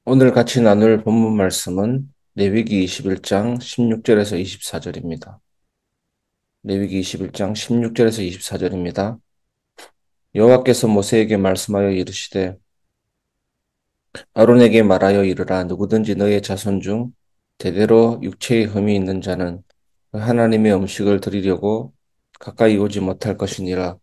오늘 같이 나눌 본문 말씀은 레위기 21장 16절에서 24절입니다. 레위기 21장 16절에서 24절입니다. 여호와께서 모세에게 말씀하여 이르시되 아론에게 말하여 이르라. 누구든지 너의 자손 중 대대로 육체에 흠이 있는 자는 그 하나님의 음식을 드리려고 가까이 오지 못할 것이니라.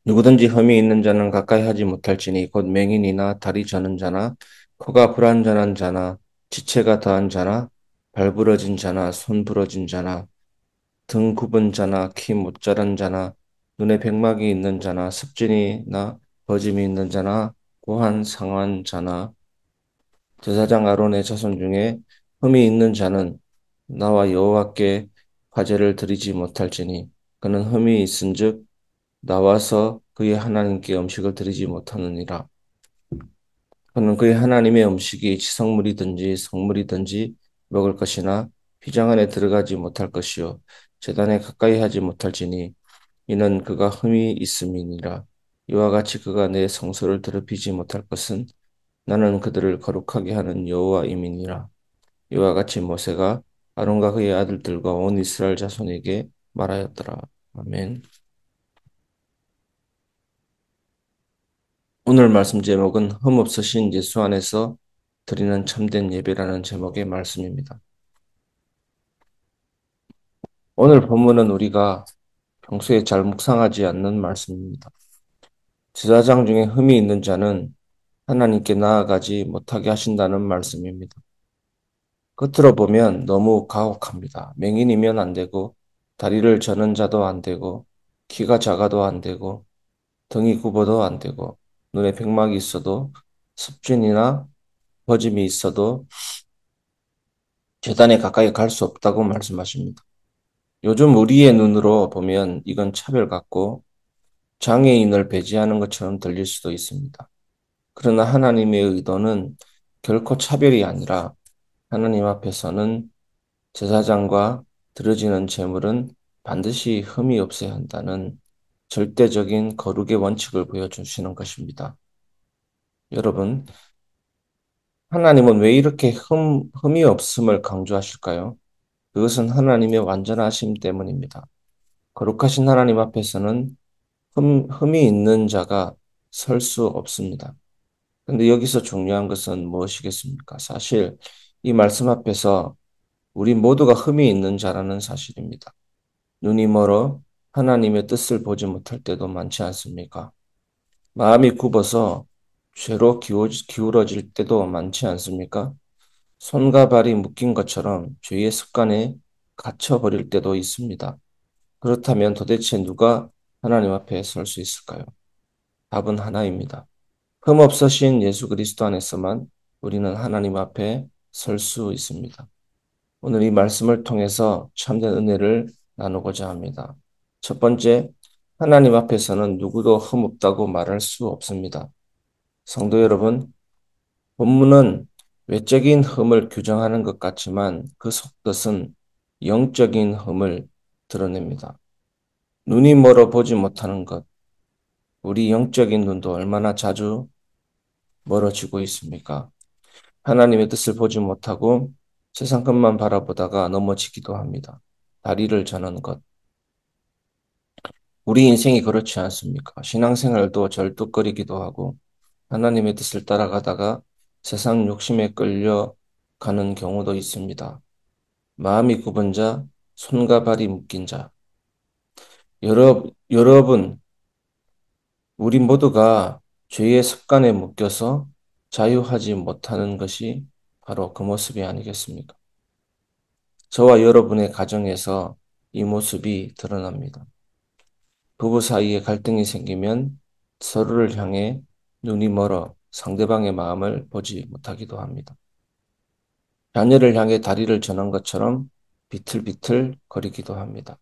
누구든지 흠이 있는 자는 가까이 하지 못할지니 곧 맹인이나 다리 저는 자나 코가 불완전한 자나 지체가 더한 자나 발 부러진 자나 손 부러진 자나 등 굽은 자나 키 못 자란 자나 눈에 백막이 있는 자나 습진이나 버짐이 있는 자나 고한 상한 자나 제사장 아론의 자손 중에 흠이 있는 자는 나와 여호와께 화제를 드리지 못할지니 그는 흠이 있은즉 나와서 그의 하나님께 음식을 드리지 못하느니라. 그는 그의 하나님의 음식이 지성물이든지 성물이든지 먹을 것이나 휘장 안에 들어가지 못할 것이요 제단에 가까이 하지 못할지니 이는 그가 흠이 있음이니라. 이와 같이 그가 내 성소를 더럽히지 못할 것은 나는 그들을 거룩하게 하는 여호와임이니라. 이와 같이 모세가 아론과 그의 아들들과 온 이스라엘 자손에게 말하였더라. 아멘. 오늘 말씀 제목은 흠없으신 예수 안에서 드리는 참된 예배라는 제목의 말씀입니다. 오늘 본문은 우리가 평소에 잘 묵상하지 않는 말씀입니다. 제사장 중에 흠이 있는 자는 하나님께 나아가지 못하게 하신다는 말씀입니다. 겉으로 보면 너무 가혹합니다. 맹인이면 안 되고, 다리를 저는 자도 안 되고, 키가 작아도 안 되고, 등이 굽어도 안 되고, 눈에 백막이 있어도, 습진이나 버짐이 있어도 재단에 가까이 갈 수 없다고 말씀하십니다. 요즘 우리의 눈으로 보면 이건 차별 같고 장애인을 배제하는 것처럼 들릴 수도 있습니다. 그러나 하나님의 의도는 결코 차별이 아니라 하나님 앞에서는 제사장과 드려지는 제물은 반드시 흠이 없어야 한다는 절대적인 거룩의 원칙을 보여주시는 것입니다. 여러분, 하나님은 왜 이렇게 흠이 없음을 강조하실까요? 그것은 하나님의 완전하심 때문입니다. 거룩하신 하나님 앞에서는 흠이 있는 자가 설 수 없습니다. 그런데 여기서 중요한 것은 무엇이겠습니까? 사실 이 말씀 앞에서 우리 모두가 흠이 있는 자라는 사실입니다. 눈이 멀어 하나님의 뜻을 보지 못할 때도 많지 않습니까? 마음이 굽어서 죄로 기울어질 때도 많지 않습니까? 손과 발이 묶인 것처럼 죄의 습관에 갇혀버릴 때도 있습니다. 그렇다면 도대체 누가 하나님 앞에 설 수 있을까요? 답은 하나입니다. 흠없으신 예수 그리스도 안에서만 우리는 하나님 앞에 설 수 있습니다. 오늘 이 말씀을 통해서 참된 은혜를 나누고자 합니다. 첫 번째, 하나님 앞에서는 누구도 흠없다고 말할 수 없습니다. 성도 여러분, 본문은 외적인 흠을 규정하는 것 같지만 그 속뜻은 영적인 흠을 드러냅니다. 눈이 멀어 보지 못하는 것, 우리 영적인 눈도 얼마나 자주 멀어지고 있습니까? 하나님의 뜻을 보지 못하고 세상 것만 바라보다가 넘어지기도 합니다. 다리를 저는 것. 우리 인생이 그렇지 않습니까? 신앙생활도 절뚝거리기도 하고 하나님의 뜻을 따라가다가 세상 욕심에 끌려가는 경우도 있습니다. 마음이 굽은 자, 손과 발이 묶인 자. 여러분, 우리 모두가 죄의 습관에 묶여서 자유하지 못하는 것이 바로 그 모습이 아니겠습니까? 저와 여러분의 가정에서 이 모습이 드러납니다. 부부 사이에 갈등이 생기면 서로를 향해 눈이 멀어 상대방의 마음을 보지 못하기도 합니다. 자녀를 향해 다리를 저는 것처럼 비틀비틀 거리기도 합니다.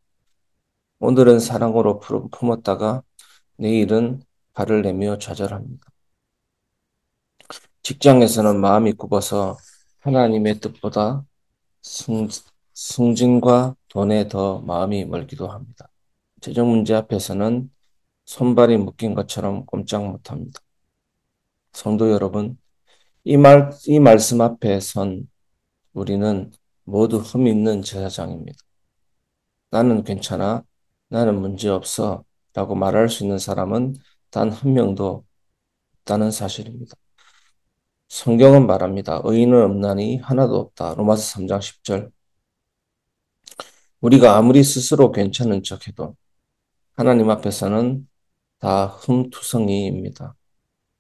오늘은 사랑으로 품었다가 내일은 발을 내며 좌절합니다. 직장에서는 마음이 굽어서 하나님의 뜻보다 승진과 돈에 더 마음이 멀기도 합니다. 재정 문제 앞에서는 손발이 묶인 것처럼 꼼짝 못합니다. 성도 여러분, 이 말씀 앞에 선 우리는 모두 흠 있는 제사장입니다. 나는 괜찮아. 나는 문제 없어. 라고 말할 수 있는 사람은 단 한 명도 없다는 사실입니다. 성경은 말합니다. 의인은 없나니 하나도 없다. 로마서 3장 10절. 우리가 아무리 스스로 괜찮은 척해도 하나님 앞에서는 다 흠투성이입니다.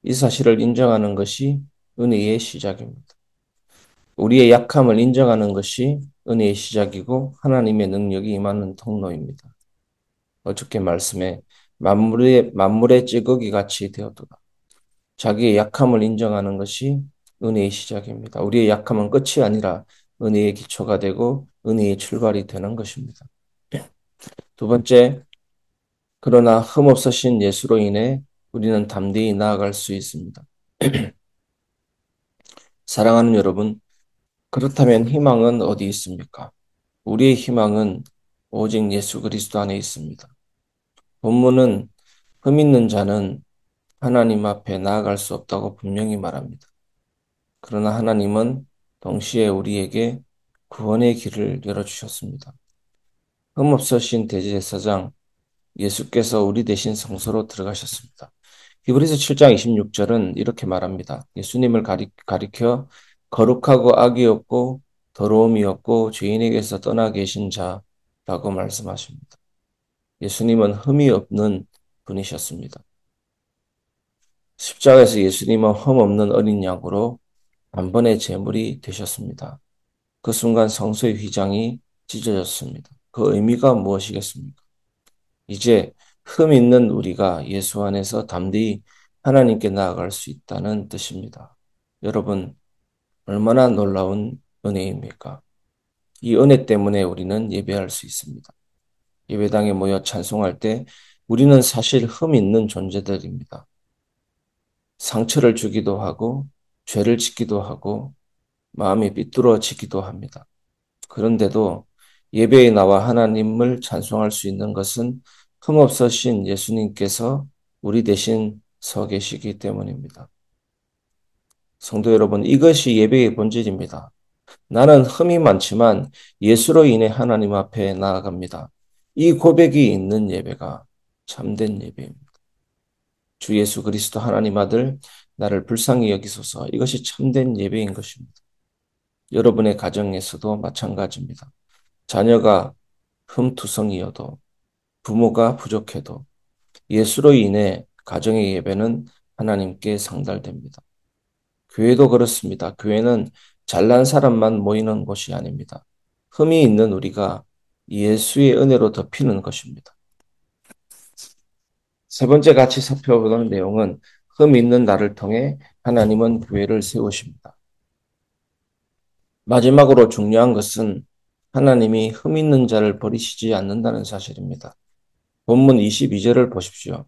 이 사실을 인정하는 것이 은혜의 시작입니다. 우리의 약함을 인정하는 것이 은혜의 시작이고 하나님의 능력이 임하는 통로입니다. 어저께 말씀에 만물의 찌꺼기 같이 되었도다. 자기의 약함을 인정하는 것이 은혜의 시작입니다. 우리의 약함은 끝이 아니라 은혜의 기초가 되고 은혜의 출발이 되는 것입니다. 두 번째, 그러나 흠없으신 예수로 인해 우리는 담대히 나아갈 수 있습니다. 사랑하는 여러분, 그렇다면 희망은 어디 있습니까? 우리의 희망은 오직 예수 그리스도 안에 있습니다. 본문은 흠 있는 자는 하나님 앞에 나아갈 수 없다고 분명히 말합니다. 그러나 하나님은 동시에 우리에게 구원의 길을 열어주셨습니다. 흠없으신 대제사장 예수께서 우리 대신 성소로 들어가셨습니다. 히브리서 7장 26절은 이렇게 말합니다. 예수님을 가리켜 거룩하고 악이 없고 더러움이 없고 죄인에게서 떠나 계신 자라고 말씀하십니다. 예수님은 흠이 없는 분이셨습니다. 십자가에서 예수님은 흠 없는 어린 양으로 단번에 제물이 되셨습니다. 그 순간 성소의 휘장이 찢어졌습니다. 그 의미가 무엇이겠습니까? 이제 흠 있는 우리가 예수 안에서 담대히 하나님께 나아갈 수 있다는 뜻입니다. 여러분, 얼마나 놀라운 은혜입니까? 이 은혜 때문에 우리는 예배할 수 있습니다. 예배당에 모여 찬송할 때 우리는 사실 흠 있는 존재들입니다. 상처를 주기도 하고 죄를 짓기도 하고 마음이 삐뚤어지기도 합니다. 그런데도 예배에 나와 하나님을 찬송할 수 있는 것은 흠없으신 예수님께서 우리 대신 서 계시기 때문입니다. 성도 여러분, 이것이 예배의 본질입니다. 나는 흠이 많지만 예수로 인해 하나님 앞에 나아갑니다. 이 고백이 있는 예배가 참된 예배입니다. 주 예수 그리스도 하나님 아들 나를 불쌍히 여기소서. 이것이 참된 예배인 것입니다. 여러분의 가정에서도 마찬가지입니다. 자녀가 흠투성이어도 부모가 부족해도 예수로 인해 가정의 예배는 하나님께 상달됩니다. 교회도 그렇습니다. 교회는 잘난 사람만 모이는 곳이 아닙니다. 흠이 있는 우리가 예수의 은혜로 덮이는 것입니다. 세 번째 같이 살펴보는 내용은 흠 있는 나를 통해 하나님은 교회를 세우십니다. 마지막으로 중요한 것은 하나님이 흠 있는 자를 버리시지 않는다는 사실입니다. 본문 22절을 보십시오.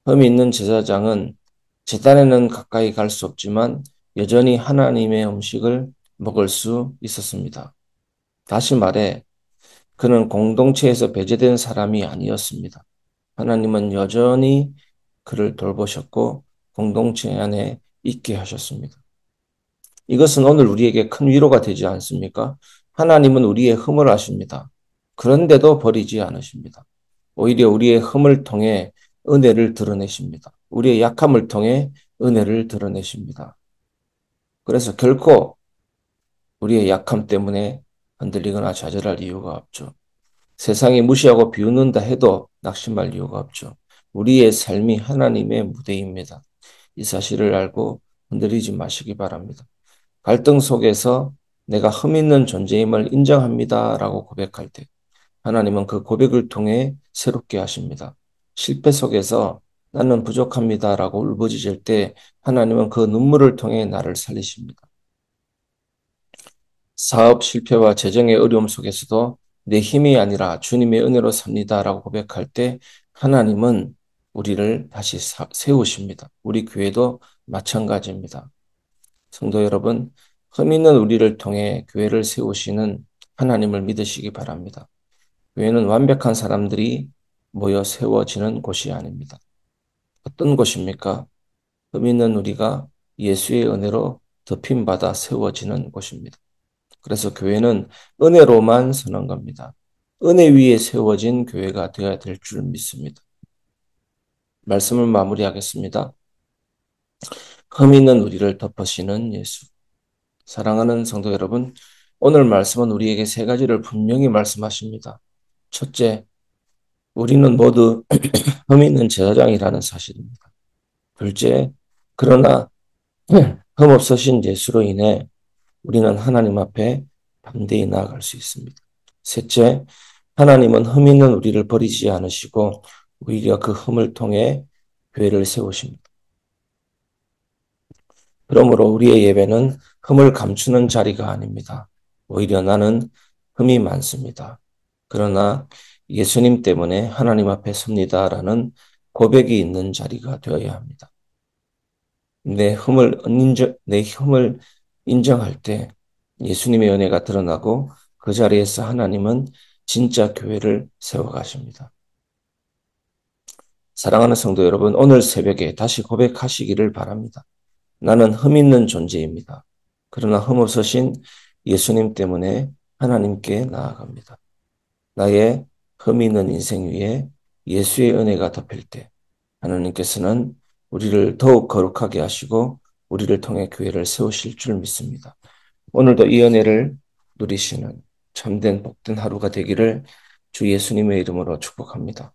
흠 있는 제사장은 제단에는 가까이 갈 수 없지만 여전히 하나님의 음식을 먹을 수 있었습니다. 다시 말해 그는 공동체에서 배제된 사람이 아니었습니다. 하나님은 여전히 그를 돌보셨고 공동체 안에 있게 하셨습니다. 이것은 오늘 우리에게 큰 위로가 되지 않습니까? 하나님은 우리의 흠을 아십니다. 그런데도 버리지 않으십니다. 오히려 우리의 흠을 통해 은혜를 드러내십니다. 우리의 약함을 통해 은혜를 드러내십니다. 그래서 결코 우리의 약함 때문에 흔들리거나 좌절할 이유가 없죠. 세상이 무시하고 비웃는다 해도 낙심할 이유가 없죠. 우리의 삶이 하나님의 무대입니다. 이 사실을 알고 흔들리지 마시기 바랍니다. 갈등 속에서 내가 흠 있는 존재임을 인정합니다. 라고 고백할 때 하나님은 그 고백을 통해 새롭게 하십니다. 실패 속에서 나는 부족합니다. 라고 울부짖을 때 하나님은 그 눈물을 통해 나를 살리십니다. 사업 실패와 재정의 어려움 속에서도 내 힘이 아니라 주님의 은혜로 삽니다. 라고 고백할 때 하나님은 우리를 다시 세우십니다. 우리 교회도 마찬가지입니다. 성도 여러분, 흠 있는 우리를 통해 교회를 세우시는 하나님을 믿으시기 바랍니다. 교회는 완벽한 사람들이 모여 세워지는 곳이 아닙니다. 어떤 곳입니까? 흠 있는 우리가 예수의 은혜로 덮임받아 세워지는 곳입니다. 그래서 교회는 은혜로만 서는 겁니다. 은혜 위에 세워진 교회가 되어야 될 줄 믿습니다. 말씀을 마무리하겠습니다. 흠 있는 우리를 덮으시는 예수. 사랑하는 성도 여러분, 오늘 말씀은 우리에게 세 가지를 분명히 말씀하십니다. 첫째, 우리는 모두 흠 있는 제사장이라는 사실입니다. 둘째, 그러나 흠 없으신 예수로 인해 우리는 하나님 앞에 담대히 나아갈 수 있습니다. 셋째, 하나님은 흠 있는 우리를 버리지 않으시고 오히려 그 흠을 통해 교회를 세우십니다. 그러므로 우리의 예배는 흠을 감추는 자리가 아닙니다. 오히려 나는 흠이 많습니다. 그러나 예수님 때문에 하나님 앞에 섭니다라는 고백이 있는 자리가 되어야 합니다. 내 흠을 인정할 때 예수님의 은혜가 드러나고 그 자리에서 하나님은 진짜 교회를 세워가십니다. 사랑하는 성도 여러분, 오늘 새벽에 다시 고백하시기를 바랍니다. 나는 흠 있는 존재입니다. 그러나 흠 없으신 예수님 때문에 하나님께 나아갑니다. 나의 흠 있는 인생 위에 예수의 은혜가 덮일 때 하나님께서는 우리를 더욱 거룩하게 하시고 우리를 통해 교회를 세우실 줄 믿습니다. 오늘도 이 은혜를 누리시는 참된 복된 하루가 되기를 주 예수님의 이름으로 축복합니다.